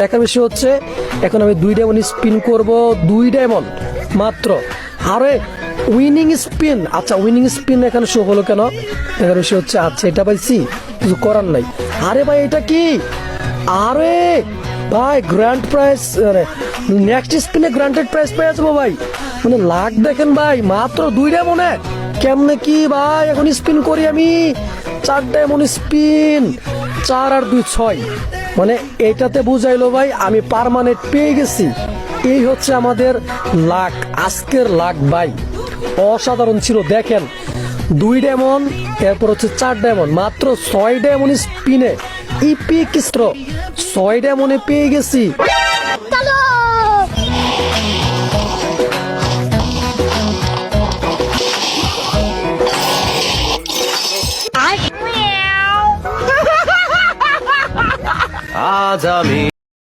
দেখার বিষয় হচ্ছে এখন আমি 2 ডায়মন্ড স্পিন করব, 2 ডায়মন্ড মাত্র। আরে উইনিং স্পিন, আচ্ছা উইনিং স্পিন এখানে শো হলো কেন? দেখার বিষয় হচ্ছে আচ্ছা এটা পাইছি, কিছু করার নাই। আরে ভাই এটা কি? আরে ভাই গ্র্যান্ড প্রাইজ, নেক্সট স্পিনে গ্র্যান্টেড প্রাইজ পেয়ে যাবো ভাই। মানে লাখ দেখেন ভাই, মাত্র 2 ডায়মন্ডে কেমনে কি ভাই। এখন স্পিন করি আমি 4 ডায়মন্ড স্পিন, 4 আর 2 6। মানে এটাতে বুঝাইলো ভাই আমি পার্মানেন্ট পেয়ে গেছি। এই হচ্ছে আমাদের লাক, আজকের লাক ভাই অসাধারণ ছিল। দেখেন 2 ডায়মন্ড, এরপর হচ্ছে 4 ডায়মন্ড, মাত্র 6 ডায়মন্ড স্পিনে ইপিক স্ট্র 6 ডায়মন্ডে পেয়ে গেছি। আজ আমি